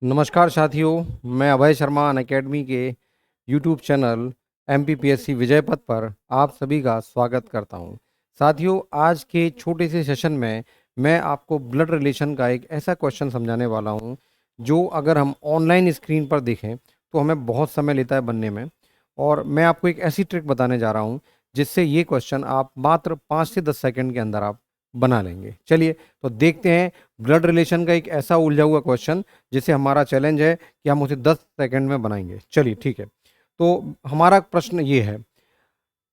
नमस्कार साथियों, मैं अभय शर्मा अनअकैडमी के यूट्यूब चैनल MPPSC विजय पथ पर आप सभी का स्वागत करता हूं। साथियों, आज के छोटे से सेशन में मैं आपको ब्लड रिलेशन का एक ऐसा क्वेश्चन समझाने वाला हूं जो अगर हम ऑनलाइन स्क्रीन पर देखें तो हमें बहुत समय लेता है बनने में। और मैं आपको एक ऐसी ट्रिक बताने जा रहा हूं जिससे ये क्वेश्चन आप मात्र 5 से 10 सेकंड के अंदर आप बना लेंगे। चलिए तो देखते हैं ब्लड रिलेशन का एक ऐसा उलझा हुआ क्वेश्चन जिसे हमारा चैलेंज है कि हम उसे 10 सेकंड में बनाएंगे। चलिए ठीक है, तो हमारा प्रश्न ये है,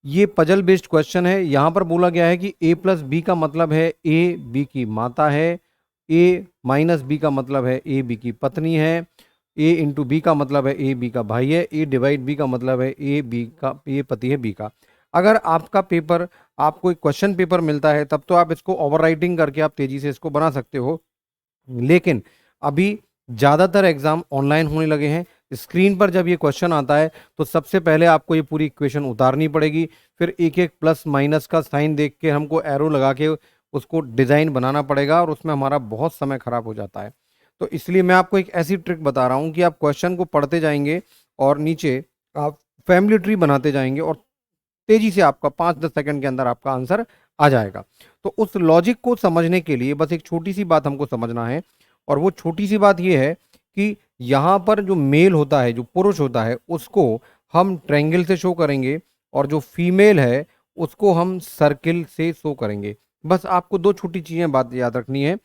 ये पजल बेस्ड क्वेश्चन है। यहाँ पर बोला गया है कि a प्लस बी का मतलब है a बी की माता है, a माइनस बी का मतलब है a बी की पत्नी है, a इंटू बी का मतलब है a बी का भाई है, a डिवाइड बी का मतलब है a पति है b का। अगर आपका पेपर, आपको एक क्वेश्चन पेपर मिलता है तब तो आप इसको ओवर राइटिंग करके आप तेजी से इसको बना सकते हो, लेकिन अभी ज़्यादातर एग्जाम ऑनलाइन होने लगे हैं। स्क्रीन पर जब ये क्वेश्चन आता है तो सबसे पहले आपको ये पूरी इक्वेशन उतारनी पड़ेगी, फिर एक एक प्लस माइनस का साइन देख के हमको एरो लगा के उसको डिज़ाइन बनाना पड़ेगा और उसमें हमारा बहुत समय खराब हो जाता है। तो इसलिए मैं आपको एक ऐसी ट्रिक बता रहा हूँ कि आप क्वेश्चन को पढ़ते जाएंगे और नीचे आप फैमिली ट्री बनाते जाएंगे और तेजी से आपका 5-10 सेकंड के अंदर आपका आंसर आ जाएगा। तो उस लॉजिक को समझने के लिए बस एक छोटी सी बात हमको समझना है, और वो छोटी सी बात ये है कि यहाँ पर जो मेल होता है, जो पुरुष होता है, उसको हम ट्रायंगल से शो करेंगे और जो फीमेल है उसको हम सर्किल से शो करेंगे। बस आपको दो छोटी चीज़ें बात याद रखनी है।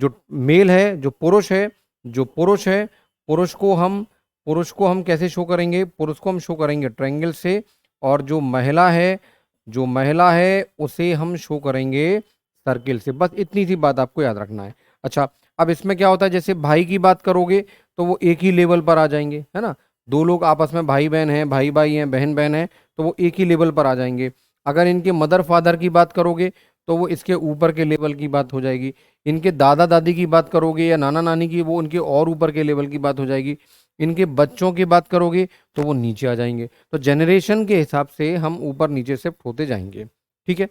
जो मेल है, जो पुरुष है, जो पुरुष है, पुरुष को हम कैसे शो करेंगे? पुरुष को हम शो करेंगे ट्रायंगल से, और जो महिला है उसे हम शो करेंगे सर्किल से। बस इतनी सी बात आपको याद रखना है। अच्छा, अब इसमें क्या होता है, जैसे भाई की बात करोगे तो वो एक ही लेवल पर आ जाएंगे, है ना। दो लोग आपस में भाई बहन हैं, भाई भाई हैं, बहन बहन हैं, तो वो एक ही लेवल पर आ जाएंगे। अगर इनके मदर फादर की बात करोगे तो वो इसके ऊपर के लेवल की बात हो जाएगी। इनके दादा दादी की बात करोगे या नाना नानी की, वो उनके और ऊपर के लेवल की बात हो जाएगी। इनके बच्चों की बात करोगे तो वो नीचे आ जाएंगे। तो जनरेशन के हिसाब से हम ऊपर नीचे शिफ्ट होते जाएंगे। ठीक है,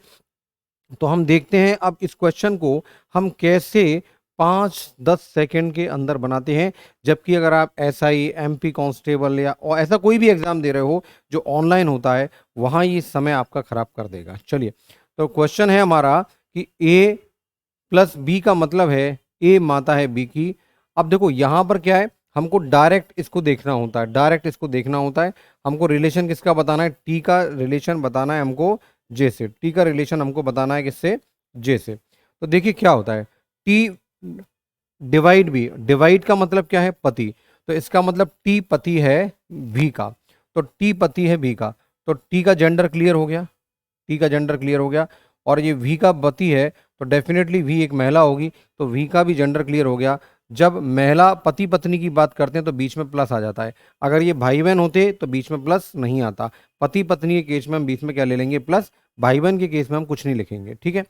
तो हम देखते हैं अब इस क्वेश्चन को हम कैसे 5-10 सेकंड के अंदर बनाते हैं। जबकि अगर आप SI, MP कांस्टेबल या और ऐसा कोई भी एग्जाम दे रहे हो जो ऑनलाइन होता है, वहाँ ये समय आपका खराब कर देगा। चलिए, तो क्वेश्चन है हमारा कि A प्लस बी का मतलब है A माता है B की। अब देखो यहाँ पर क्या है, हमको डायरेक्ट इसको देखना होता है, डायरेक्ट इसको देखना होता है। हमको रिलेशन किसका बताना है? T का रिलेशन बताना है हमको J से। T का रिलेशन हमको बताना है किससे? J से। तो देखिए क्या होता है, T डिवाइड B, डिवाइड का मतलब क्या है? पति। तो इसका मतलब T पति है V का, तो T पति है V का, तो T का जेंडर क्लियर हो गया, T का जेंडर क्लियर हो गया। और ये V का पति है तो डेफिनेटली V एक महिला होगी, तो V का भी जेंडर क्लियर हो गया। जब महिला पति पत्नी की बात करते हैं तो बीच में प्लस आ जाता है। अगर ये भाई बहन होते तो बीच में प्लस नहीं आता। पति पत्नी के केस में हम बीच में क्या ले लेंगे? प्लस। भाई बहन के केस में हम कुछ नहीं लिखेंगे। ठीक है,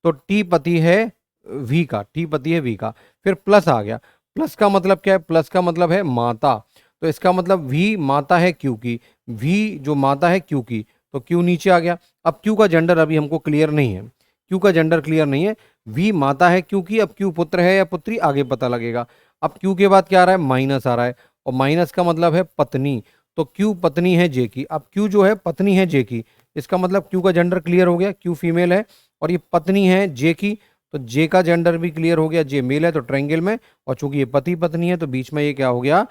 तो टी पति है V का, टी पति है V का, फिर प्लस आ गया। प्लस का मतलब क्या है? प्लस का मतलब है माता। तो इसका मतलब V माता है Q की, V जो माता है Q की, तो Q नीचे आ गया। अब Q का जेंडर अभी हमको क्लियर नहीं है, Q का जेंडर क्लियर नहीं है। V माता है Q की, अब Q पुत्र है या पुत्री आगे पता लगेगा। अब Q के बाद क्या आ रहा है? माइनस आ रहा है, और माइनस का मतलब है पत्नी, तो Q पत्नी है J की। अब Q जो है पत्नी है J की, इसका मतलब Q का जेंडर क्लियर हो गया, Q फीमेल है और ये पत्नी है J की, तो J का जेंडर भी क्लियर हो गया, J मेल है तो ट्रायंगल में, और चूंकि ये पति पत्नी है तो बीच में ये क्या हो गया?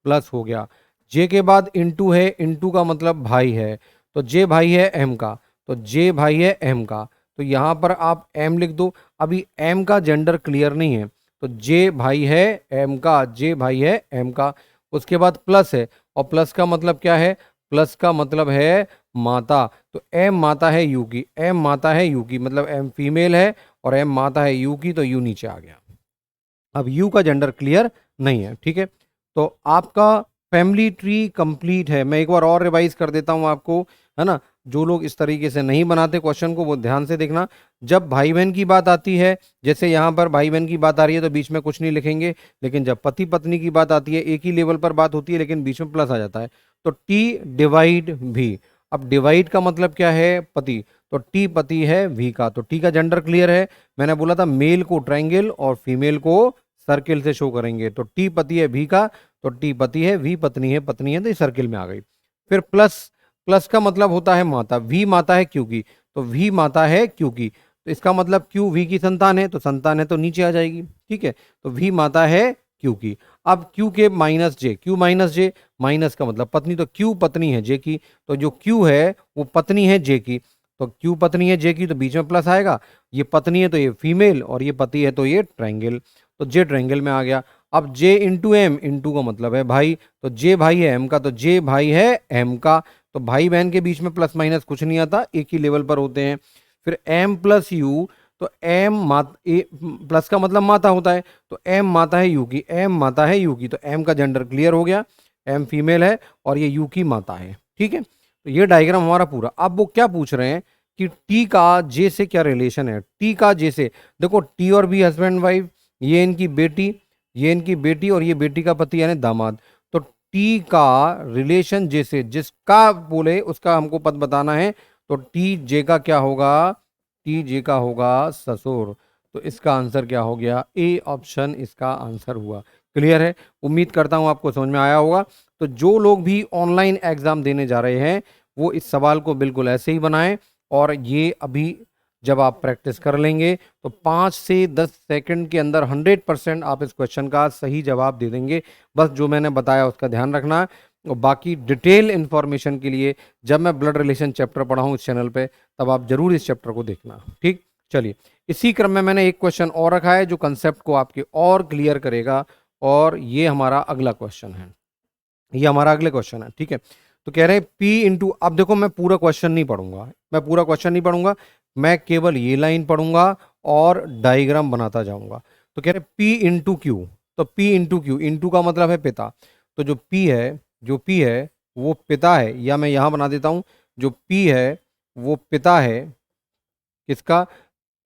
प्लस हो गया। J के बाद इंटू है, इंटू का मतलब भाई है, तो J भाई है M का, तो J भाई है M का, तो यहाँ पर आप M लिख दो। अभी M का जेंडर क्लियर नहीं है, तो J भाई है M का, J भाई है M का। उसके बाद प्लस है, और प्लस का मतलब क्या है? प्लस का मतलब है माता, तो M माता है U की, M माता है U की, मतलब M फीमेल है और M माता है U की, तो U नीचे आ गया। अब U का जेंडर क्लियर नहीं है। ठीक है, तो आपका फैमिली ट्री कंप्लीट है। मैं एक बार और रिवाइज कर देता हूं आपको, है ना। जो लोग इस तरीके से नहीं बनाते क्वेश्चन को वो ध्यान से देखना। जब भाई बहन की बात आती है, जैसे यहाँ पर भाई बहन की बात आ रही है तो बीच में कुछ नहीं लिखेंगे, लेकिन जब पति पत्नी की बात आती है, एक ही लेवल पर बात होती है लेकिन बीच में प्लस आ जाता है, तो टी डिवाइड भी। अब डिवाइड का मतलब क्या है? पति, तो टी पति है V का, तो टी का जेंडर क्लियर है। मैंने बोला था मेल को ट्रायंगल और फीमेल को सर्किल से शो करेंगे। तो टी पति है वी का, तो टी पति है, वी पत्नी है, तो ये सर्किल में आ गई। फिर प्लस, प्लस का मतलब होता है माता, वी माता है क्यू की, तो वी माता है क्यू की, तो इसका मतलब क्यू वी की संतान है, तो संतान है तो नीचे आ जाएगी। ठीक है, तो वी माता है क्यू की। अब क्यू के माइनस जे, क्यू माइनस जे, माइनस का मतलब पत्नी, तो क्यू पत्नी है जे की, तो जो क्यू है वो पत्नी है जे की, तो क्यू पत्नी है जे की, तो बीच में प्लस आएगा। ये पत्नी है तो ये फीमेल, और ये पति है तो ये ट्रायंगल, तो जे ट्रायंगल में आ गया। अब जे इंटू एम, इंटू का मतलब है भाई, तो जे भाई है एम का, तो जे भाई है एम का, तो भाई बहन के बीच में प्लस माइनस कुछ नहीं आता, एक ही लेवल पर होते हैं। फिर एम प्लस यू, तो एम प्लस का मतलब माता होता है, तो एम माता है यू की, एम माता है यू की, तो एम का जेंडर क्लियर हो गया, एम फीमेल है और ये यू की माता है। ठीक है, तो ये डायग्राम हमारा पूरा। अब वो क्या पूछ रहे हैं कि टी का जे से क्या रिलेशन है, टी का जे से, देखो टी और बी हस्बैंड वाइफ, ये इनकी बेटी, ये इनकी बेटी, और ये बेटी का पति यानी दामाद, तो टी का रिलेशन जे से, जिसका बोले उसका हमको पद बताना है, तो टी जे का क्या होगा, टी जे का होगा ससुर, तो इसका आंसर क्या हो गया, ए ऑप्शन इसका आंसर हुआ। क्लियर है, उम्मीद करता हूं आपको समझ में आया होगा। तो जो लोग भी ऑनलाइन एग्जाम देने जा रहे हैं वो इस सवाल को बिल्कुल ऐसे ही बनाएं, और ये अभी जब आप प्रैक्टिस कर लेंगे तो 5 से 10 सेकंड के अंदर 100% आप इस क्वेश्चन का सही जवाब दे देंगे। बस जो मैंने बताया उसका ध्यान रखना है, और बाकी डिटेल इन्फॉर्मेशन के लिए जब मैं ब्लड रिलेशन चैप्टर पढ़ाऊँ इस चैनल पे, तब आप जरूर इस चैप्टर को देखना। ठीक, चलिए इसी क्रम में मैंने एक क्वेश्चन और रखा है जो कंसेप्ट को आपके और क्लियर करेगा, और ये हमारा अगला क्वेश्चन है, ये हमारा अगले क्वेश्चन है। ठीक है, तो कह रहे हैं P इंटू, अब देखो मैं पूरा क्वेश्चन नहीं पढ़ूंगा, मैं पूरा क्वेश्चन नहीं पढ़ूंगा, मैं केवल ये लाइन पढ़ूंगा और डायग्राम बनाता जाऊंगा। तो कह रहे हैं P इंटू क्यू, तो P इंटू क्यू, इंटू का मतलब है पिता, तो जो P है, जो P है वो पिता है, या मैं यहां बना देता हूं, जो P है वो पिता है किसका,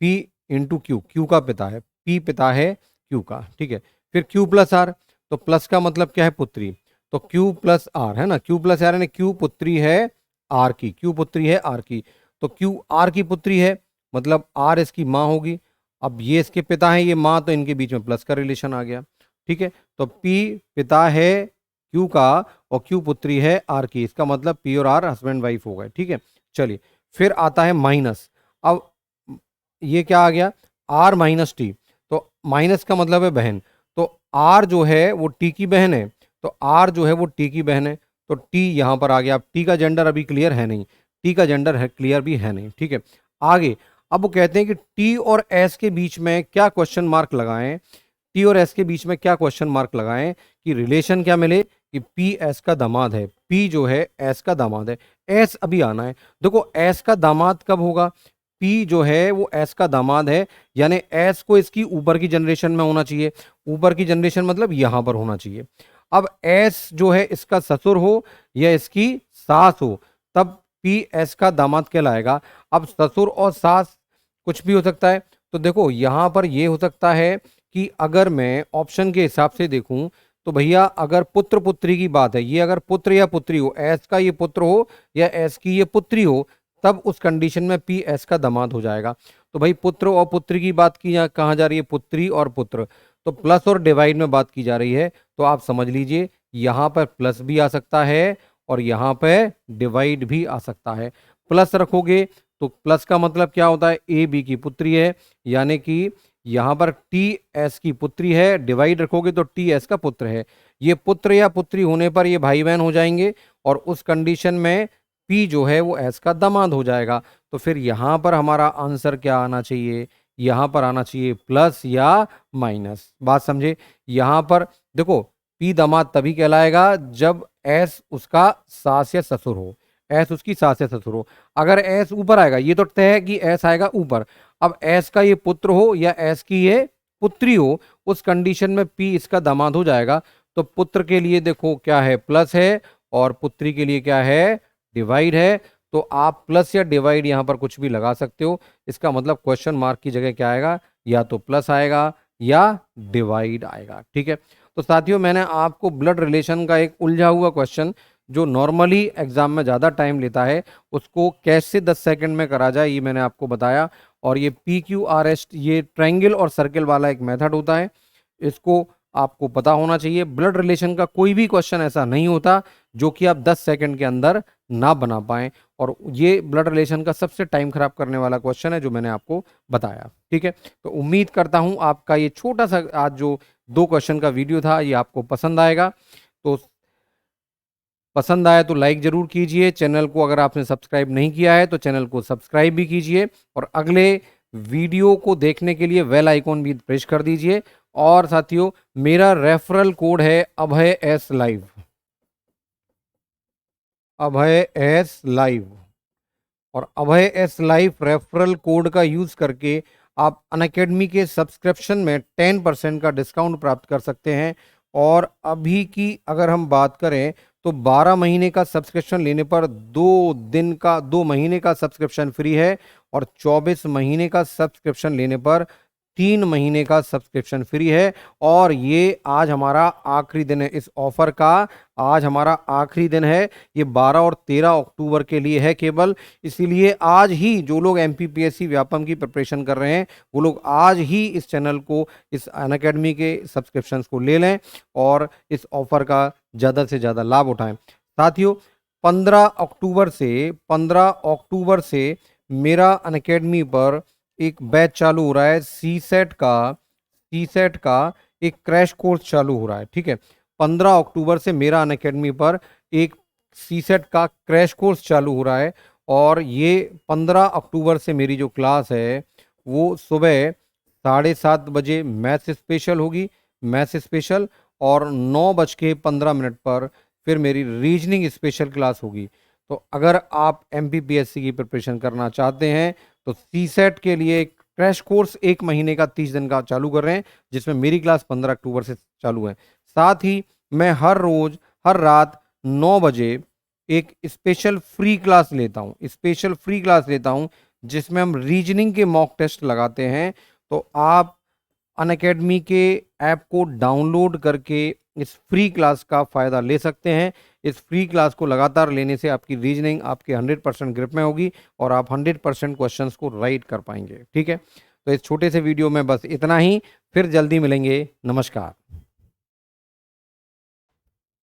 P इंटू क्यू, क्यू का पिता है, P पिता है क्यू का। ठीक है, फिर Q प्लस आर, तो प्लस का मतलब क्या है, पुत्री, तो Q प्लस आर है ना, Q प्लस आर यानी Q पुत्री है आर की, Q पुत्री है आर की, तो Q आर की पुत्री है, मतलब आर इसकी माँ होगी। अब ये इसके पिता है, ये माँ, तो इनके बीच में प्लस का रिलेशन आ गया। ठीक है, तो P पिता है Q का और Q पुत्री है आर की, इसका मतलब P और आर हस्बैंड वाइफ हो गए। ठीक है, चलिए फिर आता है माइनस। अब ये क्या आ गया, आर माइनस टी, तो माइनस का मतलब है बहन, तो आर जो है वो टी की बहन है, तो आर जो है वो टी की बहन है, तो टी यहां पर आ गया। अब टी का जेंडर अभी क्लियर है नहीं, टी का जेंडर है क्लियर भी है नहीं। ठीक है, आगे अब वो कहते हैं कि टी और एस के बीच में क्या क्वेश्चन मार्क लगाएं, टी और एस के बीच में क्या क्वेश्चन मार्क लगाएं कि रिलेशन क्या मिले, कि पी एस का दामाद है, पी जो है एस का दामाद है, एस अभी आना है। देखो एस का दामाद कब होगा, पी जो है वो एस का दामाद है, यानी एस को इसकी ऊपर की जनरेशन में होना चाहिए, ऊपर की जनरेशन मतलब यहां पर होना चाहिए। अब एस जो है इसका ससुर हो या इसकी सास हो, तब पी एस का दामाद कहलाएगा। अब ससुर और सास कुछ भी हो सकता है, तो देखो यहां पर ये हो सकता है कि अगर मैं ऑप्शन के हिसाब से देखूं, तो भैया अगर पुत्र पुत्री की बात है, ये अगर पुत्र या पुत्री हो, एस का ये पुत्र हो या एस की ये पुत्री हो, तब उस कंडीशन में पी एस का दामाद हो जाएगा। तो भाई पुत्र और पुत्री की बात की कहाँ जा रही है, पुत्री और पुत्र, तो प्लस और डिवाइड में बात की जा रही है, तो आप समझ लीजिए यहाँ पर प्लस भी आ सकता है और यहाँ पर डिवाइड भी आ सकता है। प्लस रखोगे तो प्लस का मतलब क्या होता है, ए बी की पुत्री है, यानी कि यहाँ पर टी एस की पुत्री है, डिवाइड रखोगे तो टी एस का पुत्र है। ये पुत्र या पुत्री होने पर ये भाई बहन हो जाएंगे, और उस कंडीशन में पी जो है वो एस का दामाद हो जाएगा। तो फिर यहाँ पर हमारा आंसर क्या आना चाहिए, यहाँ पर आना चाहिए प्लस या माइनस। बात समझे, यहाँ पर देखो पी दामाद तभी कहलाएगा जब एस उसका सास या ससुर हो, एस उसकी सास या ससुर हो। अगर एस ऊपर आएगा, ये तो तय है कि एस आएगा ऊपर, अब एस का ये पुत्र हो या एस की ये पुत्री हो, उस कंडीशन में पी इसका दामाद हो जाएगा। तो पुत्र के लिए देखो क्या है, प्लस है, और पुत्री के लिए क्या है, डिवाइड है। तो आप प्लस या डिवाइड यहाँ पर कुछ भी लगा सकते हो, इसका मतलब क्वेश्चन मार्क की जगह क्या आएगा, या तो प्लस आएगा या डिवाइड आएगा। ठीक है, तो साथियों मैंने आपको ब्लड रिलेशन का एक उलझा हुआ क्वेश्चन जो नॉर्मली एग्जाम में ज़्यादा टाइम लेता है, उसको कैसे 10 सेकंड में करा जाए ये मैंने आपको बताया। और ये PQRS ये ट्रायंगल और सर्कल वाला एक मेथड होता है, इसको आपको पता होना चाहिए। ब्लड रिलेशन का कोई भी क्वेश्चन ऐसा नहीं होता जो कि आप 10 सेकंड के अंदर ना बना पाएं, और ये ब्लड रिलेशन का सबसे टाइम खराब करने वाला क्वेश्चन है जो मैंने आपको बताया। ठीक है, तो उम्मीद करता हूं आपका ये छोटा सा आज जो 2 क्वेश्चन का वीडियो था ये आपको पसंद आएगा। तो पसंद आया तो लाइक जरूर कीजिए, चैनल को अगर आपने सब्सक्राइब नहीं किया है तो चैनल को सब्सक्राइब भी कीजिए, और अगले वीडियो को देखने के लिए बेल आइकॉन भी प्रेस कर दीजिए। और साथियों, मेरा रेफरल कोड है अभय एस लाइव, अभय एस लाइव, और अभय एस लाइव रेफरल कोड का यूज करके आप अनअकैडमी के सब्सक्रिप्शन में 10% का डिस्काउंट प्राप्त कर सकते हैं। और अभी की अगर हम बात करें तो 12 महीने का सब्सक्रिप्शन लेने पर 2 महीने का सब्सक्रिप्शन फ्री है, और 24 महीने का सब्सक्रिप्शन लेने पर 3 महीने का सब्सक्रिप्शन फ्री है। और ये आज हमारा आखिरी दिन है इस ऑफर का, आज हमारा आखिरी दिन है, ये 12 और 13 अक्टूबर के लिए है केवल। इसीलिए आज ही जो लोग एमपीपीएससी व्यापम की प्रिपरेशन कर रहे हैं वो लोग आज ही इस चैनल को, इस अनअकैडमी के सब्सक्रिप्शंस को ले लें और इस ऑफर का ज़्यादा से ज़्यादा लाभ उठाएं। साथियों, 15 अक्टूबर से मेरा अनअकैडमी पर एक बैच चालू हो रहा है, सी सेट का एक क्रैश कोर्स चालू हो रहा है। ठीक है, 15 अक्टूबर से मेरा अनअकैडमी पर एक सी सेट का क्रैश कोर्स चालू हो रहा है, और ये 15 अक्टूबर से मेरी जो क्लास है वो सुबह 7:30 बजे मैथ्स स्पेशल होगी, मैथ्स स्पेशल, और 9:15 पर फिर मेरी रीजनिंग स्पेशल क्लास होगी। तो अगर आप एमपीपीएससी की प्रिपरेशन करना चाहते हैं तो सी सेट के लिए एक क्रैश कोर्स 1 महीने का 30 दिन का चालू कर रहे हैं, जिसमें मेरी क्लास 15 अक्टूबर से चालू है। साथ ही मैं हर रोज हर रात 9 बजे एक स्पेशल फ्री क्लास लेता हूं, जिसमें हम रीजनिंग के मॉक टेस्ट लगाते हैं। तो आप अनअकैडमी के ऐप को डाउनलोड करके इस फ्री क्लास का फ़ायदा ले सकते हैं। इस फ्री क्लास को लगातार लेने से आपकी रीजनिंग आपके 100% ग्रिप में होगी और आप 100% क्वेश्चंस को राइट कर पाएंगे। ठीक है, तो इस छोटे से वीडियो में बस इतना ही, फिर जल्दी मिलेंगे। नमस्कार।